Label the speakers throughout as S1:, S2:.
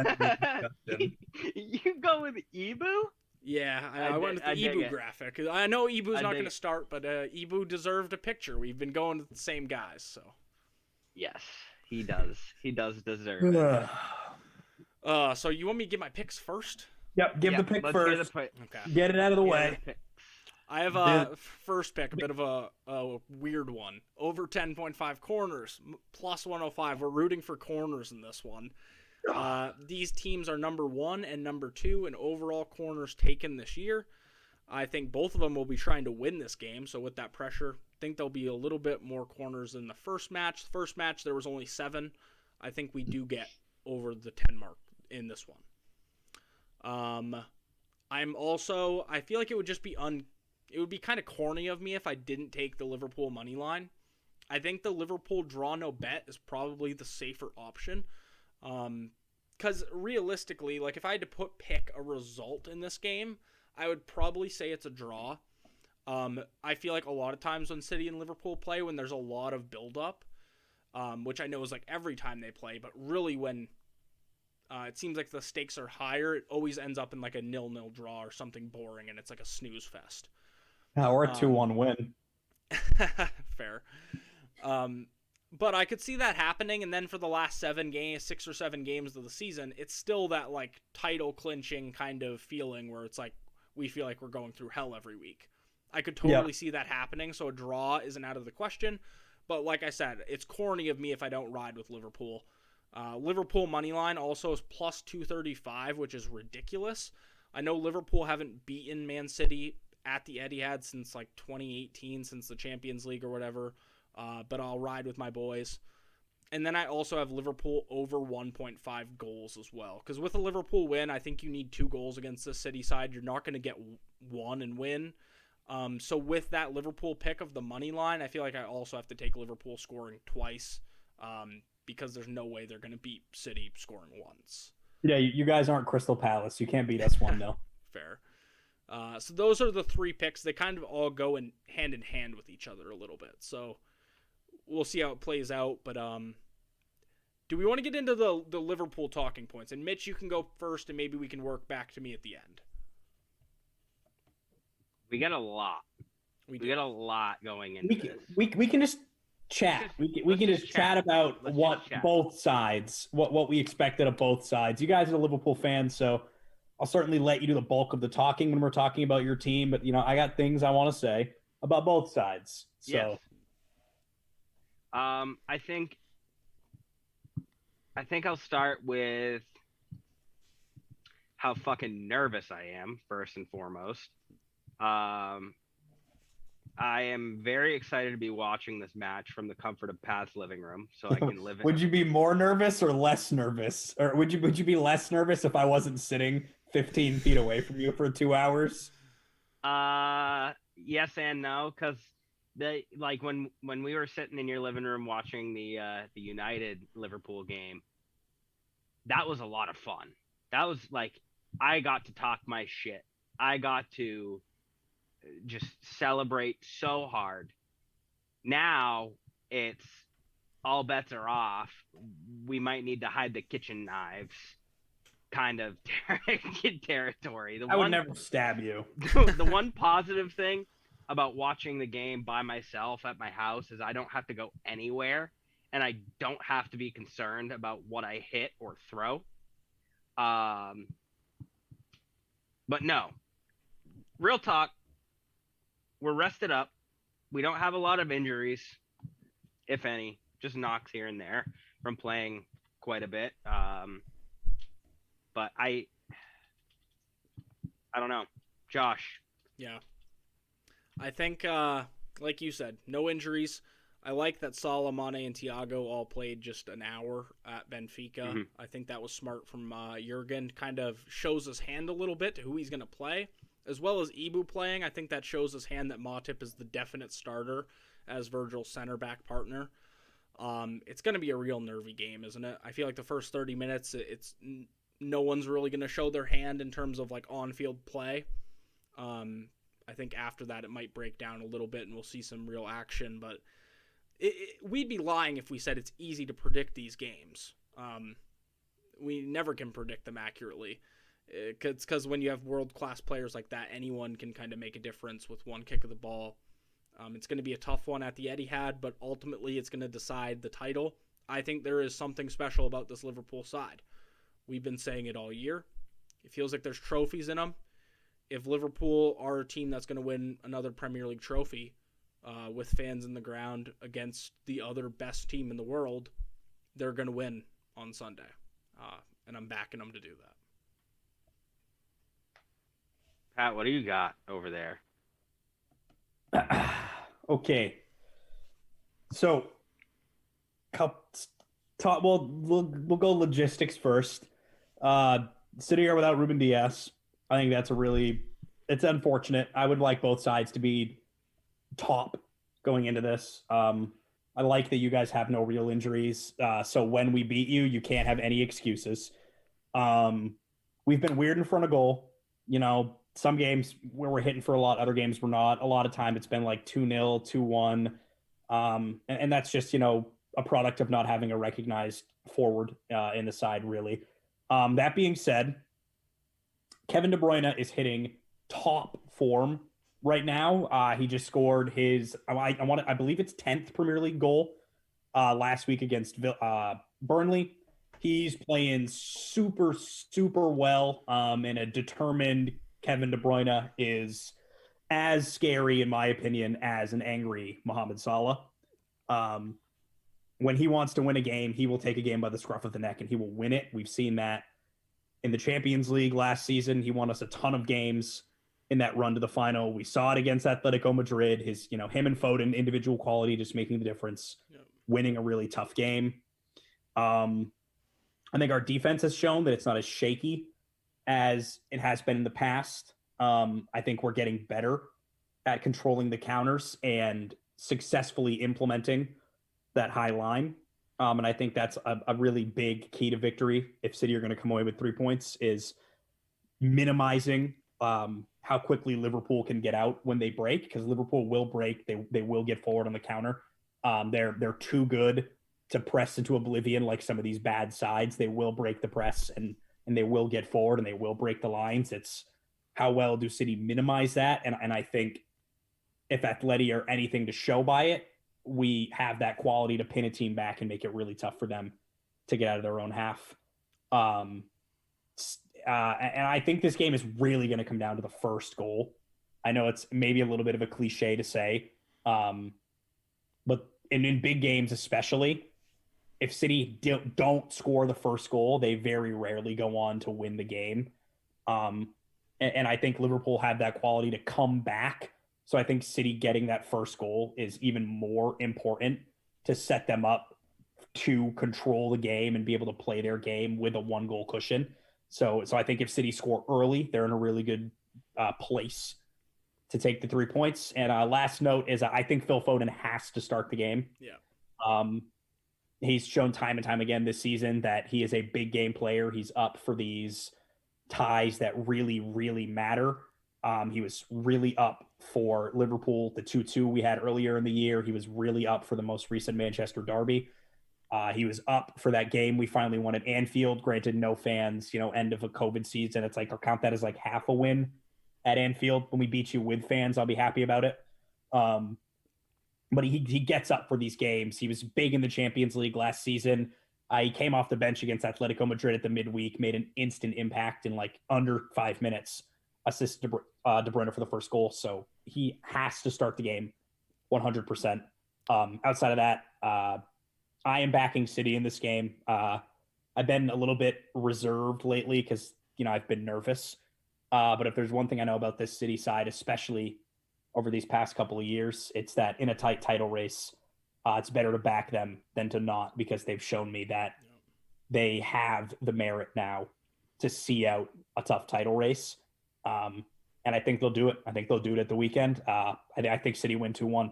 S1: friendly discussion.
S2: You go with Ibu?
S3: Yeah, I went with the
S2: dig
S3: Ibu
S2: it.
S3: graphic. I know Ibu's
S2: I
S3: not
S2: dig
S3: going to
S2: it.
S3: start, but Ibu deserved a picture. We've been going with the same guys, so.
S2: Yes, he does. He does deserve it.
S3: So you want me to get my picks first?
S1: Yep, give the
S2: Yep,
S1: pick
S2: let's hear the
S1: first.
S2: pick.
S3: Okay.
S1: Get it out of the
S2: Hear the
S1: way.
S2: picks.
S3: I have a first pick, a bit of a weird one. Over 10.5 corners, plus 105. We're rooting for corners in this one. These teams are number 1 and number 2 in overall corners taken this year. I think both of them will be trying to win this game, so with that pressure, I think there'll be a little bit more corners than the first match. The first match, there was only 7. I think we do get over the 10 mark in this one. I feel like it would just be it would be kind of corny of me if I didn't take the Liverpool money line. I think the Liverpool draw no bet is probably the safer option. Because realistically, like if I had to pick a result in this game, I would probably say it's a draw. I feel like a lot of times when City and Liverpool play, when there's a lot of build-up, which I know is like every time they play, but really when it seems like the stakes are higher, it always ends up in like a 0-0 draw or something boring, and it's like a snooze fest.
S1: Or a 2-1 win.
S3: Fair. But I could see that happening, and then for the last 6 or 7 games of the season, it's still that like title clinching kind of feeling where it's like we feel like we're going through hell every week. I could totally see that happening, so a draw isn't out of the question. But like I said, it's corny of me if I don't ride with Liverpool. Liverpool money line also is plus 235, which is ridiculous. I know Liverpool haven't beaten Man City at the Etihad since like 2018, since the Champions League or whatever. But I'll ride with my boys. And then I also have Liverpool over 1.5 goals as well. Because with a Liverpool win, I think you need 2 goals against the City side. You're not going to get 1 and win. So with that Liverpool pick of the money line, I feel like I also have to take Liverpool scoring twice. Because there's no way they're going to beat City scoring once.
S1: Yeah, you guys aren't Crystal Palace. You can't beat us 1-0.
S3: Fair. So those are the 3 picks. They kind of all go in hand with each other a little bit. So we'll see how it plays out. But do we want to get into the Liverpool talking points? And Mitch, you can go first, and maybe we can work back to me at the end.
S2: We got a lot. We got a lot going into this.
S1: We can just chat. We can just chat about both sides, what we expected of both sides. You guys are Liverpool fans, so I'll certainly let you do the bulk of the talking when we're talking about your team. But I got things I want to say about both sides. So,
S2: yes. I think I'll start with how fucking nervous I am first and foremost. I am very excited to be watching this match from the comfort of Pat's living room, so I can live.
S1: Would you be more nervous or less nervous, or would you be less nervous if I wasn't sitting 15 feet away from you for 2 hours?
S2: Yes and no, because when we were sitting in your living room watching the United Liverpool game, that was a lot of fun. That was like I got to talk my shit. I got to just celebrate so hard. Now it's all bets are off. We might need to hide the kitchen knives kind of territory.
S1: I would never stab you.
S2: The one positive thing about watching the game by myself at my house is I don't have to go anywhere, and I don't have to be concerned about what I hit or throw. But no, real talk, we're rested up. We don't have a lot of injuries, if any, just knocks here and there from playing quite a bit. But I don't know. Josh.
S3: Yeah. I think, like you said, no injuries. I like that Salah, Mane, and Thiago all played just an hour at Benfica. Mm-hmm. I think that was smart from Jurgen. Kind of shows his hand a little bit to who he's going to play. As well as Ibu playing, I think that shows his hand that Matip is the definite starter as Virgil's center back partner. It's going to be a real nervy game, isn't it? I feel like the first 30 minutes, it's no one's really going to show their hand in terms of like on-field play. I think after that it might break down a little bit and we'll see some real action, but we'd be lying if we said it's easy to predict these games. we never can predict them accurately. It's because when you have world-class players like that, anyone can kind of make a difference with one kick of the ball. It's going to be a tough one at the Etihad, but ultimately it's going to decide the title. I think there is something special about this Liverpool side. We've been saying it all year. It feels like there's trophies in them. If Liverpool are a team that's going to win another Premier League trophy with fans in the ground against the other best team in the world, they're going to win on Sunday. And I'm backing them to do that.
S2: Pat, what do you got over there?
S1: Okay. So, we'll go logistics first. Sitting here without Ruben Diaz, I think it's unfortunate. I would like both sides to be top going into this. I like that you guys have no real injuries. So when we beat you, you can't have any excuses. We've been weird in front of goal. Some games where we're hitting for a lot, other games we're not. A lot of time it's been like 2-0, 2-1. And that's just, a product of not having a recognized forward in the side, really. That being said, Kevin De Bruyne is hitting top form right now. He just scored his, I believe it's 10th Premier League goal last week against Burnley. He's playing super, super well. And a determined Kevin De Bruyne is as scary, in my opinion, as an angry Mohamed Salah. When he wants to win a game, he will take a game by the scruff of the neck and he will win it. We've seen that in the Champions League last season. He won us a ton of games in that run to the final. We saw it against Atletico Madrid. His, him and Foden, individual quality, just making the difference, winning a really tough game. I think our defense has shown that it's not as shaky as it has been in the past. I think we're getting better at controlling the counters and successfully implementing that high line. And I think that's a really big key to victory. If City are going to come away with 3 points, is minimizing how quickly Liverpool can get out when they break, because Liverpool will break. They will get forward on the counter. They're too good to press into oblivion like some of these bad sides. They will break the press and they will get forward and they will break the lines. It's how well do City minimize that? And I think if Atleti are anything to show by it, we have that quality to pin a team back and make it really tough for them to get out of their own half. And I think this game is really going to come down to the first goal. I know it's maybe a little bit of a cliche to say, but in big games especially, if City don't score the first goal, they very rarely go on to win the game. And I think Liverpool have that quality to come back. So I think City getting that first goal is even more important to set them up to control the game and be able to play their game with a 1-goal cushion. So I think if City score early, they're in a really good place to take the 3 points. And last note is I think Phil Foden has to start the game.
S3: Yeah.
S1: He's shown time and time again this season that he is a big game player. He's up for these ties that really, really matter. He was really up for Liverpool, the 2-2 we had earlier in the year. He was really up for the most recent Manchester derby. He was up for that game we finally won at Anfield. Granted, no fans, end of a COVID season. It's like, I'll count that as like half a win at Anfield. When we beat you with fans, I'll be happy about it. But he gets up for these games. He was big in the Champions League last season. He came off the bench against Atletico Madrid at the midweek, made an instant impact in like under 5 minutes, assisted De Bruyne for the first goal. So he has to start the game 100%. Outside of that, I am backing City in this game. I've been a little bit reserved lately because, I've been nervous. But if there's one thing I know about this City side, especially over these past couple of years, it's that in a tight title race, it's better to back them than to not, because they've shown me that they have the merit now to see out a tough title race. And I think they'll do it. I think they'll do it at the weekend. I think City win 2-1.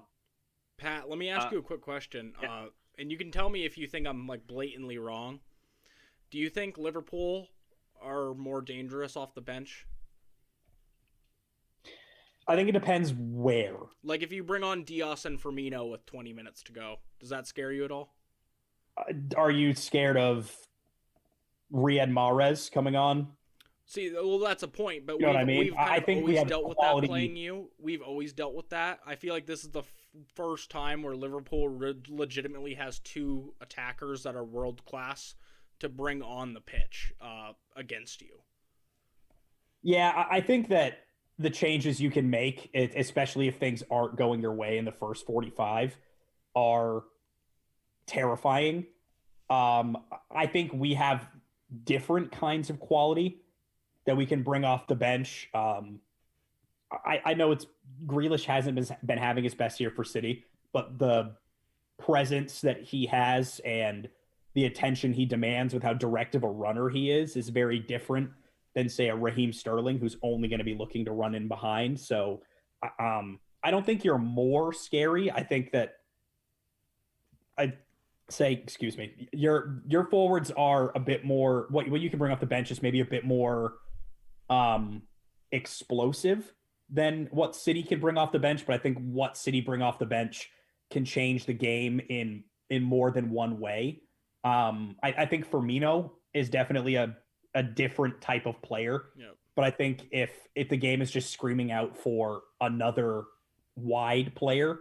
S3: Pat, let me ask you a quick question.
S2: Yeah.
S3: And you can tell me if you think I'm like blatantly wrong. Do you think Liverpool are more dangerous off the bench?
S1: I think it depends where.
S3: Like if you bring on Diaz and Firmino with 20 minutes to go, does that scare you at all?
S1: Are you scared of Riyad Mahrez coming on.
S3: See, well, that's a point, but
S1: You know what I mean?
S3: we've kind
S1: I
S3: of
S1: think we
S3: always
S1: have
S3: dealt with
S1: quality.
S3: that playing you. We've always dealt with that. I feel like this is the first time where Liverpool legitimately has two attackers that are world class to bring on the pitch against you.
S1: Yeah, I think that the changes you can make, especially if things aren't going your way in the first 45, are terrifying. I think we have different kinds of quality that we can bring off the bench. I know it's Grealish hasn't been having his best year for City, but the presence that he has and the attention he demands with how directive a runner he is very different than say a Raheem Sterling who's only going to be looking to run in behind. So I don't think you're more scary. I think that I say, excuse me, your forwards are a bit more what you can bring off the bench is maybe a bit more explosive than what City can bring off the bench, but I think what City bring off the bench can change the game in more than one way. I think Firmino is definitely a different type of player.
S3: Yep.
S1: But I think if the game is just screaming out for another wide player,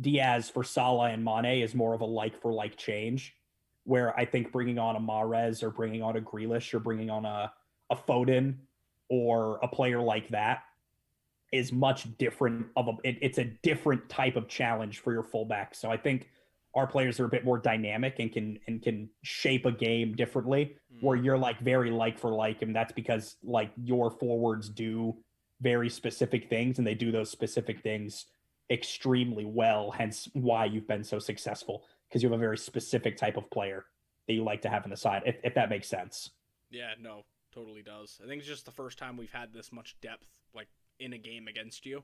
S1: Diaz for Salah and Mane is more of a like for like change. Where I think bringing on a Mahrez or bringing on a Grealish or bringing on a Foden or a player like that is much different it's a different type of challenge for your fullback. So I think our players are a bit more dynamic and can shape a game differently where you're like very like for like, and that's because like your forwards do very specific things and they do those specific things extremely well, hence why you've been so successful, because you have a very specific type of player that you like to have on the side, if that makes sense.
S3: Yeah, no, totally does. I think it's just the first time we've had this much depth like in a game against you.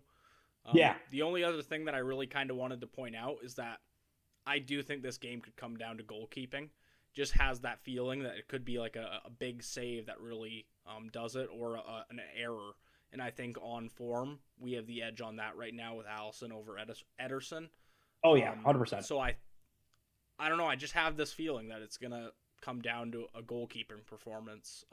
S1: Yeah.
S3: The only other thing that I really kind of wanted to point out is that I do think this game could come down to goalkeeping. Just has that feeling that it could be like a big save that really does it, or an error. And I think on form, we have the edge on that right now with Allison over Ederson.
S1: Oh yeah, 100%.
S3: So I don't know. I just have this feeling that it's gonna come down to a goalkeeping performance.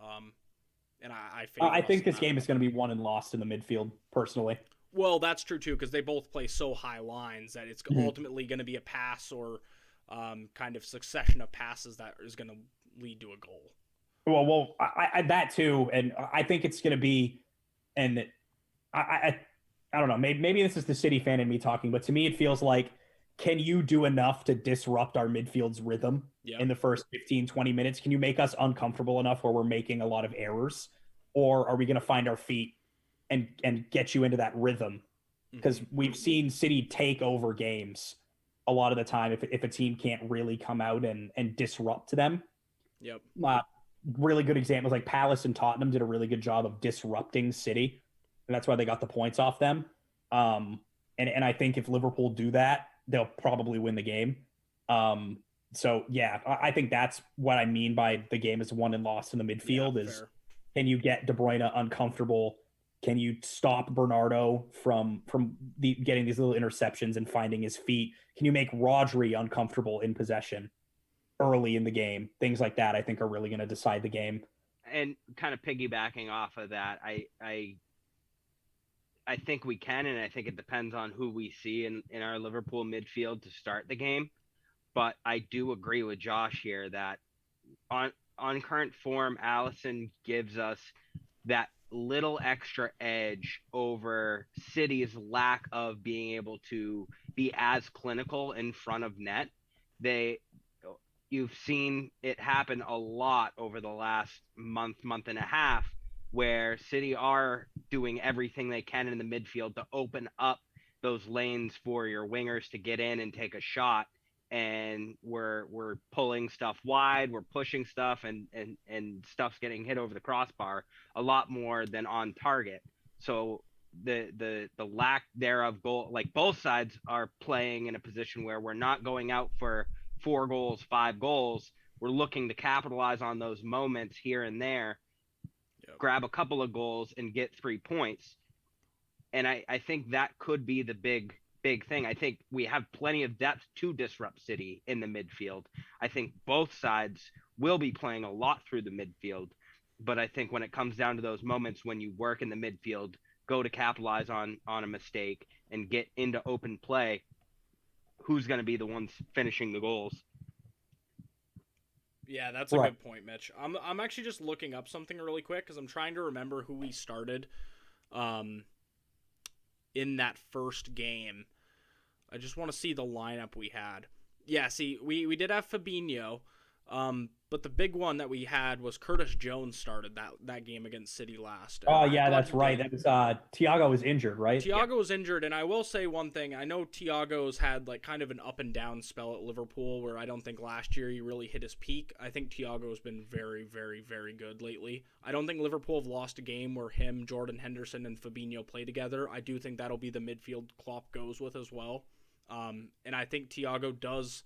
S3: And
S1: I think this game is going to be won and lost in the midfield, personally.
S3: Well, that's true too, because they both play so high lines that it's ultimately going to be a pass or kind of succession of passes that is going to lead to a goal.
S1: Well, I that too, and I think it's going to be, and I don't know, maybe this is the City fan in me talking, but to me it feels like, can you do enough to disrupt our midfield's rhythm in the first 15, 20 minutes? Can you make us uncomfortable enough where we're making a lot of errors? Or are we going to find our feet and get you into that rhythm? Because we've seen City take over games a lot of the time if a team can't really come out and disrupt them.
S3: Yep.
S1: Really good examples like Palace and Tottenham did a really good job of disrupting City, and that's why they got the points off them. And I think if Liverpool do that, they'll probably win the game. So yeah, I think that's what I mean by the game is won and lost in the midfield. Fair. Can you get De Bruyne uncomfortable? Can you stop Bernardo from getting these little interceptions and finding his feet? Can you make Rodri uncomfortable in possession early in the game? Things like that, I think, are really going to decide the game.
S2: And kind of piggybacking off of that, I think we can, and I think it depends on who we see in our Liverpool midfield to start the game. But I do agree with Josh here that on current form, Allison gives us that little extra edge over City's lack of being able to be as clinical in front of net. You've seen it happen a lot over the last month and a half, where City are doing everything they can in the midfield to open up those lanes for your wingers to get in and take a shot. And we're pulling stuff wide, we're pushing stuff, and stuff's getting hit over the crossbar a lot more than on target. So the lack thereof goal, like both sides are playing in a position where we're not going out for 4 goals, 5 goals. We're looking to capitalize on those moments here and there, grab a couple of goals and get 3 points. And I think that could be the big thing. I think we have plenty of depth to disrupt City in the midfield. I think both sides will be playing a lot through the midfield. But I think when it comes down to those moments when you work in the midfield, go to capitalize on a mistake and get into open play, who's going to be the ones finishing the goals?
S3: Yeah, that's a good point, Mitch. I'm actually just looking up something really quick because I'm trying to remember who we started in that first game. I just want to see the lineup we had. Yeah, see, we did have Fabinho, but the big one that we had was Curtis Jones started that game against City last.
S1: Oh, yeah, that's right. That was Thiago was injured, right?
S3: Thiago was injured, and I will say one thing. I know Thiago's had like kind of an up and down spell at Liverpool where I don't think last year he really hit his peak. I think Thiago's been very, very, very good lately. I don't think Liverpool have lost a game where him, Jordan Henderson, and Fabinho play together. I do think that'll be the midfield Klopp goes with as well. And I think Thiago does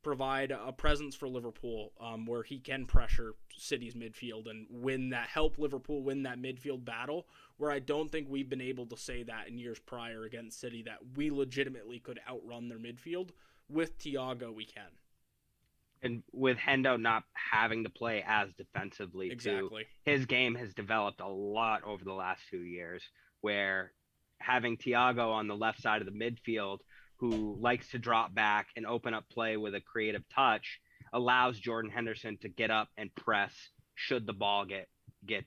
S3: provide a presence for Liverpool where he can pressure City's midfield and help Liverpool win that midfield battle, where I don't think we've been able to say that in years prior against City, that we legitimately could outrun their midfield. With Thiago, we can.
S2: And with Hendo not having to play as defensively,
S3: exactly,
S2: too, his game has developed a lot over the last 2 years, where having Thiago on the left side of the midfield, who likes to drop back and open up play with a creative touch, allows Jordan Henderson to get up and press should the ball get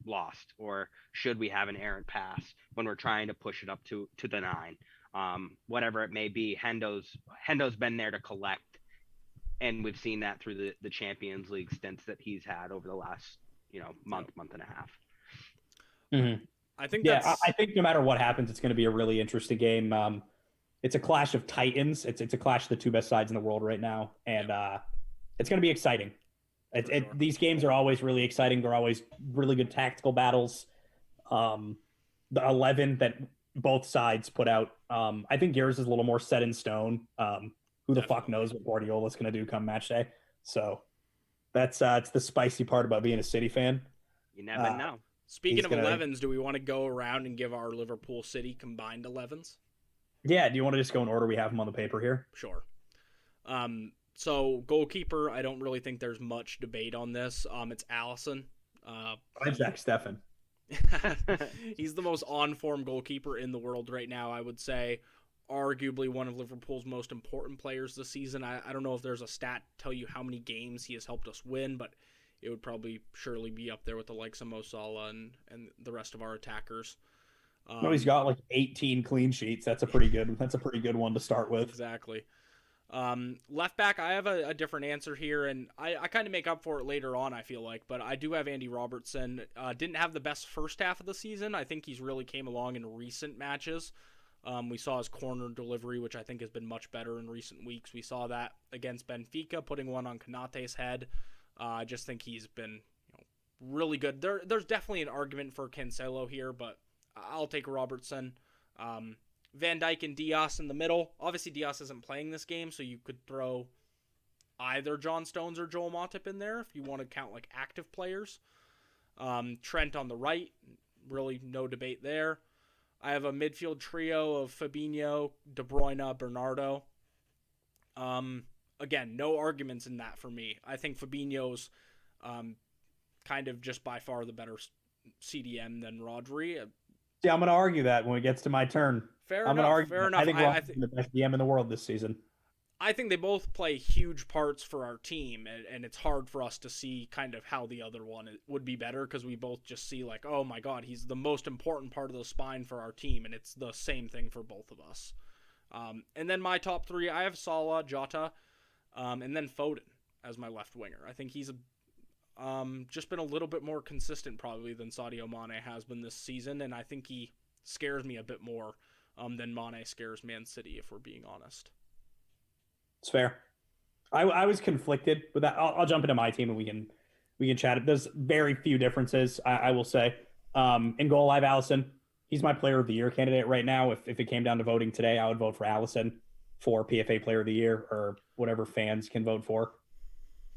S2: lost, or should we have an errant pass when we're trying to push it up to the 9. Whatever it may be, Hendo's been there to collect, and we've seen that through the Champions League stints that he's had over the last month and a half.
S1: Mm-hmm.
S3: I think
S1: I think no matter what happens, it's going to be a really interesting game. It's a clash of titans. It's a clash of the two best sides in the world right now, and it's going to be exciting.
S3: Sure.
S1: These games are always really exciting. They're always really good tactical battles. The 11 that both sides put out, I think yours is a little more set in stone. Who the fuck knows what Guardiola's going to do come match day? So that's it's the spicy part about being a City fan.
S2: You never know.
S3: Speaking of 11s, do we want to go around and give our Liverpool City combined 11s?
S1: Yeah, do you want to just go in order? We have them on the paper here.
S3: Sure. So goalkeeper, I don't really think there's much debate on this. It's Alisson.
S1: I'm Zach Steffen.
S3: He's the most on-form goalkeeper in the world right now, I would say. Arguably one of Liverpool's most important players this season. I don't know if there's a stat to tell you how many games he has helped us win, but it would probably surely be up there with the likes of Mo Salah and the rest of our attackers.
S1: He's got like 18 clean sheets. That's a pretty good one to start with.
S3: Exactly. Left back, I have a different answer here, and I kind of make up for it later on, I feel like, but I do have Andy Robertson. Didn't have the best first half of the season. I think he's really came along in recent matches. We saw his corner delivery, which I think has been much better in recent weeks. We saw that against Benfica, putting one on Konate's head. I just think he's been really good. There's definitely an argument for Cancelo here, but I'll take Robertson. Van Dijk and Diaz in the middle. Obviously, Diaz isn't playing this game, so you could throw either John Stones or Joel Matip in there if you want to count like active players. Trent on the right, really no debate there. I have a midfield trio of Fabinho, De Bruyne, Bernardo. Again, no arguments in that for me. I think Fabinho's kind of just by far the better CDM than Rodri.
S1: Yeah, I'm going to argue that when it gets to my turn.
S3: Fair enough.
S1: I think Rodri's the best DM in the world this season.
S3: I think they both play huge parts for our team, and it's hard for us to see kind of how the other one would be better because we both just see like, oh my God, he's the most important part of the spine for our team, and it's the same thing for both of us. And then my top three, I have Salah, Jota, and then Foden as my left winger. I think he's just been a little bit more consistent probably than Sadio Mane has been this season, and I think he scares me a bit more than Mane scares Man City, if we're being honest.
S1: It's fair. I was conflicted with that. I'll jump into my team and we can chat. There's very few differences, I will say. In goal, I have Alisson. He's my player of the year candidate right now. If it came down to voting today, I would vote for Alisson for PFA player of the year or whatever fans can vote for.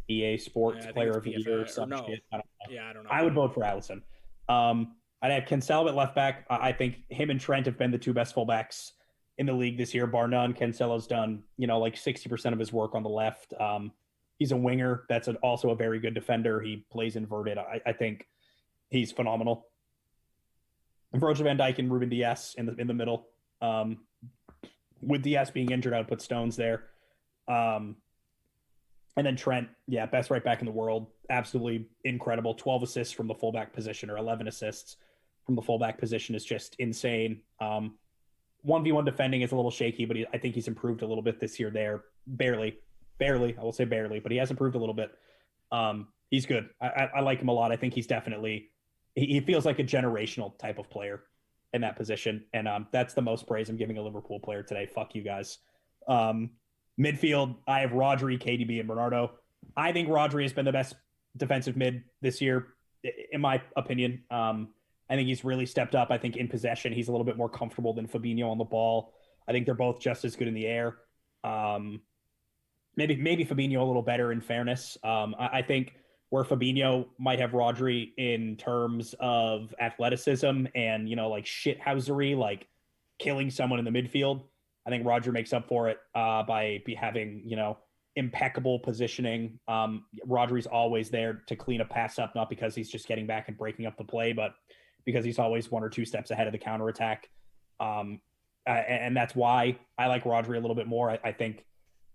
S1: EA Sports player of the year.
S3: No.
S1: Shit. I don't know.
S3: Yeah, I don't know.
S1: I would vote for Alisson. I'd have Cancelo at left back. I think him and Trent have been the two best fullbacks in the league this year, bar none. Cancelo's done, like 60% of his work on the left. He's a winger. That's also a very good defender. He plays inverted. I think he's phenomenal. And Virgil van Dijk and Ruben Diaz in the middle. With Diaz being injured, I would put Stones there. And then Trent, best right back in the world. Absolutely incredible. 12 assists from the fullback position, or 11 assists from the fullback position is just insane. 1v1 defending is a little shaky, but I think he's improved a little bit this year there. Barely. I will say barely, but he has improved a little bit. He's good. I like him a lot. I think he's definitely, he feels like a generational type of player in that position. And that's the most praise I'm giving a Liverpool player today. Fuck you guys. Midfield, I have Rodri, KDB, and Bernardo. I think Rodri has been the best defensive mid this year, in my opinion. I think he's really stepped up. I think in possession, he's a little bit more comfortable than Fabinho on the ball. I think they're both just as good in the air. Maybe Fabinho a little better in fairness. I think where Fabinho might have Rodri in terms of athleticism and, like shithousery, like killing someone in the midfield, I think Rodri makes up for it by having, impeccable positioning. Rodri's always there to clean a pass up, not because he's just getting back and breaking up the play, but because he's always 1 or 2 steps ahead of the counterattack. And that's why I like Rodri a little bit more. I think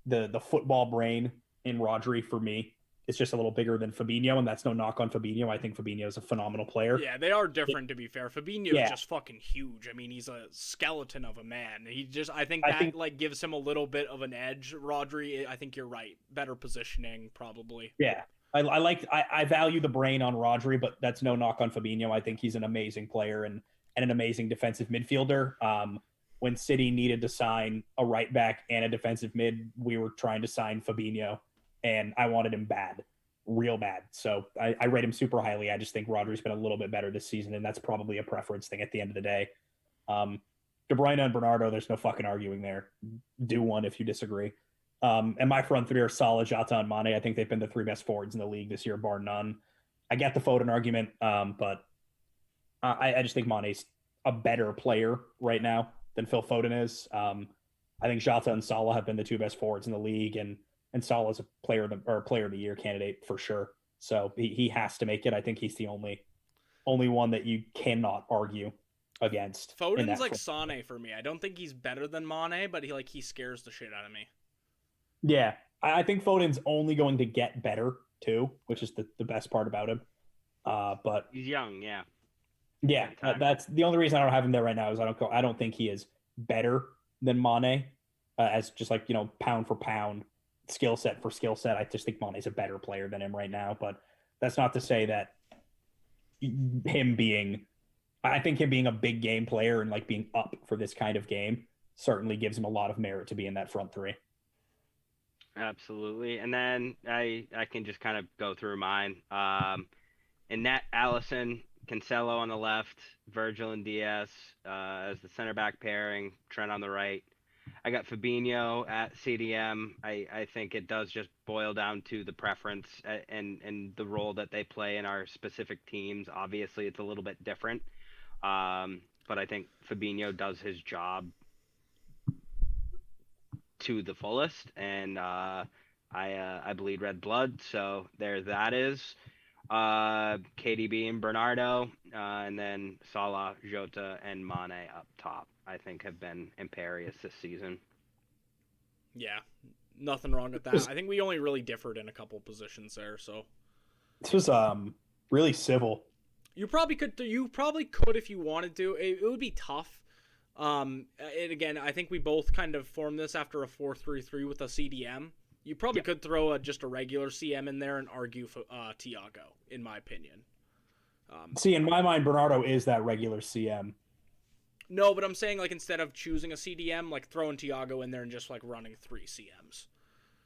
S1: the football brain in Rodri, for me, is just a little bigger than Fabinho, and that's no knock on Fabinho. I think Fabinho is a phenomenal player.
S3: Yeah, they are different, to be fair. Fabinho is just fucking huge. I mean, he's a skeleton of a man. I think that gives him a little bit of an edge. Rodri, I think you're right. Better positioning, probably.
S1: Yeah. I value the brain on Rodri, but that's no knock on Fabinho. I think he's an amazing player and an amazing defensive midfielder. When City needed to sign a right back and a defensive mid, we were trying to sign Fabinho, and I wanted him bad, real bad. So I rate him super highly. I just think Rodri's been a little bit better this season, and that's probably a preference thing at the end of the day. De Bruyne and Bernardo, there's no fucking arguing there. Do one if you disagree. And my front three are Salah, Jota, and Mane. I think they've been the 3 best forwards in the league this year, bar none. I get the Foden argument, but I just think Mane's a better player right now than Phil Foden is. I think Jota and Salah have been the 2 best forwards in the league, and Salah's a player of the year candidate for sure. So he has to make it. I think he's the only one that you cannot argue against.
S3: Foden's like Sane for me. I don't think he's better than Mane, but he scares the shit out of me.
S1: Yeah, I think Foden's only going to get better too, which is the best part about him. But
S2: he's young, yeah.
S1: Yeah, that's the only reason I don't have him there right now is I don't think he is better than Mane as just like, pound for pound, skill set for skill set. I just think Mane's a better player than him right now, but that's not to say that I think him being a big game player and like being up for this kind of game certainly gives him a lot of merit to be in that front 3.
S2: Absolutely. And then I can just kind of go through mine. In net, Allison, Cancelo on the left, Virgil and Diaz as the center back pairing, Trent on the right. I got Fabinho at CDM. I think it does just boil down to the preference and the role that they play in our specific teams. Obviously, it's a little bit different. But I think Fabinho does his job to the fullest, and I bleed red blood, so there that is. KDB and Bernardo, and then Salah, Jota, and Mane up top, I think have been imperious this season.
S3: Yeah, nothing wrong with that. I think we only really differed in a couple positions there, so.
S1: This was really civil.
S3: You probably could if you wanted to. It would be tough. And again, I think we both kind of formed this after a 4-3-3 with a CDM. You probably could throw just a regular CM in there and argue for Thiago, in my opinion.
S1: See, in my mind, Bernardo is that regular CM.
S3: No, but I'm saying like instead of choosing a CDM, like throwing Thiago in there and just like running 3 CMs.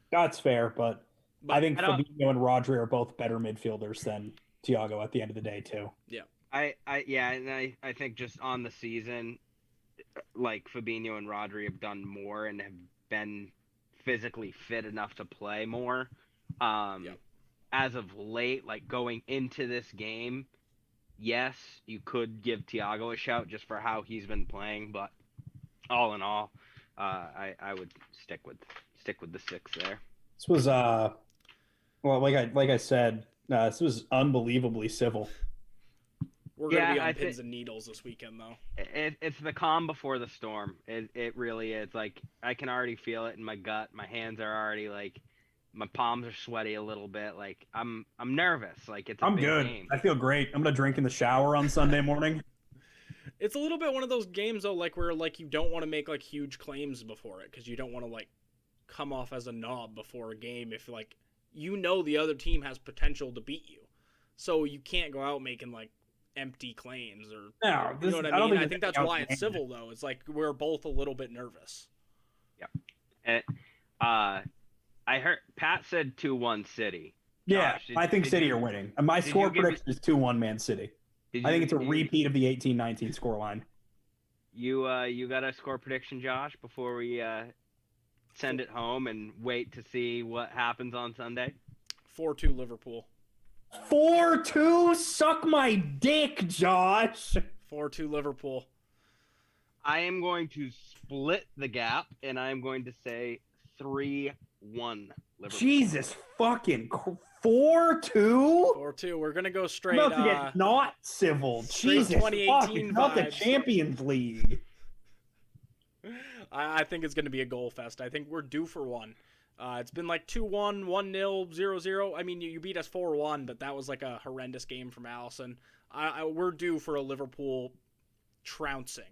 S1: That's fair, but I think Fabinho and Rodri are both better midfielders than Thiago at the end of the day too.
S3: Yeah.
S2: I think just on the season, like Fabinho and Rodri have done more and have been physically fit enough to play more. As of late, like going into this game, yes, you could give Thiago a shout just for how he's been playing, but all in all, I would stick with the 6 there.
S1: This was Well, like I said, this was unbelievably civil.
S3: We're gonna
S2: Yeah,
S3: be on pins and needles this weekend, though.
S2: It's the calm before the storm. It really is. Like I can already feel it in my gut. My hands are already like, my palms are sweaty a little bit. Like I'm nervous. Like it's a
S1: I'm
S2: big
S1: good.
S2: game.
S1: I feel great. I'm gonna drink in the shower on Sunday morning.
S3: It's a little bit one of those games though, like where like you don't want to make like huge claims before it because you don't want to like come off as a knob before a game if like the other team has potential to beat you, so you can't go out making like empty claims or
S1: No,
S3: you know what
S1: I don't
S3: I mean. I
S1: think
S3: think that's why it's civil though. It's like we're both a little bit nervous.
S2: Yeah. And I heard Pat said 2-1 City.
S1: Yeah,
S2: Josh,
S1: I think City are winning. And my score prediction is 2-1 Man City. I think it's a repeat of the 18-19 scoreline.
S2: You got a score prediction, Josh, before we send it home and wait to see what happens on Sunday?
S3: 4-2 Liverpool.
S1: 4-2? Suck my dick, Josh.
S3: 4-2 Liverpool.
S2: I am going to split the gap, and I am going to say 3-1 Liverpool.
S1: Jesus fucking 4-2?
S3: 4-2. We're gonna go straight.
S1: I'm about to get not civil. Jesus
S3: 2018
S1: fuck, not the
S3: vibes.
S1: Champions League.
S3: I think it's gonna be a goal fest. I think we're due for one. It's been like 2-1, 1-0, 0-0. I mean, you beat us 4-1, but that was like a horrendous game from Allison. We're due for a Liverpool trouncing.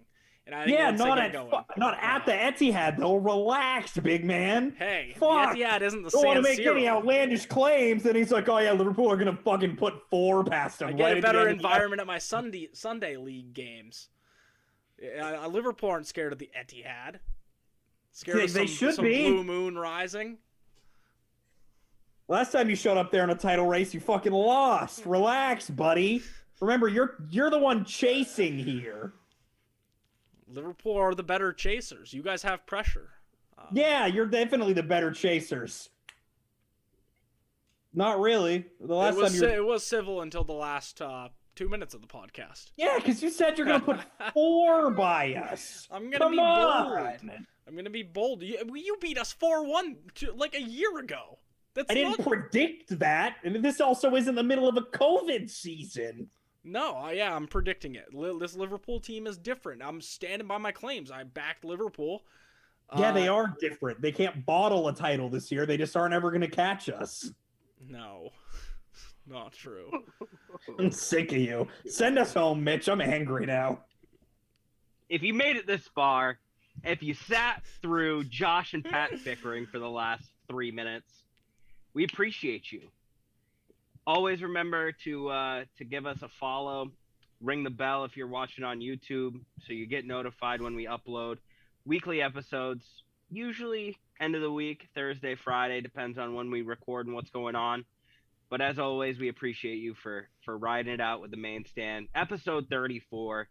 S3: And I think
S1: not at the Etihad though. Relax, big man.
S3: Hey,
S1: fuck.
S3: the Etihad isn't the
S1: Don't want to make
S3: San Siro.
S1: any outlandish claims. And he's like, oh yeah, Liverpool are gonna fucking put 4 past them.
S3: I get a better environment at my Sunday league games. Liverpool aren't scared of the Etihad. Scared of some blue moon rising.
S1: Last time you showed up there in a title race, you fucking lost. Relax, buddy. Remember, you're the one chasing here.
S3: Liverpool are the better chasers. You guys have pressure.
S1: Yeah, you're definitely the better chasers. Not really.
S3: It was civil until the last 2 minutes of the podcast.
S1: Yeah, because you said you're gonna put 4 by us.
S3: I'm gonna be bold. I'm gonna be bold. You beat us 4-1 like a year ago.
S1: I didn't predict that, and this also is in the middle of a COVID season.
S3: No, I'm predicting it. This Liverpool team is different. I'm standing by my claims. I backed Liverpool.
S1: Yeah, they are different. They can't bottle a title this year. They just aren't ever going to catch us.
S3: No, not true.
S1: I'm sick of you. Send us home, Mitch. I'm angry now.
S2: If you made it this far, if you sat through Josh and Pat bickering for the last 3 minutes, we appreciate you. Always remember to give us a follow, ring the bell if you're watching on YouTube so you get notified when we upload weekly episodes, usually end of the week, Thursday, Friday, depends on when we record and what's going on. But as always, we appreciate you for riding it out with the Maine Stand. Episode 34.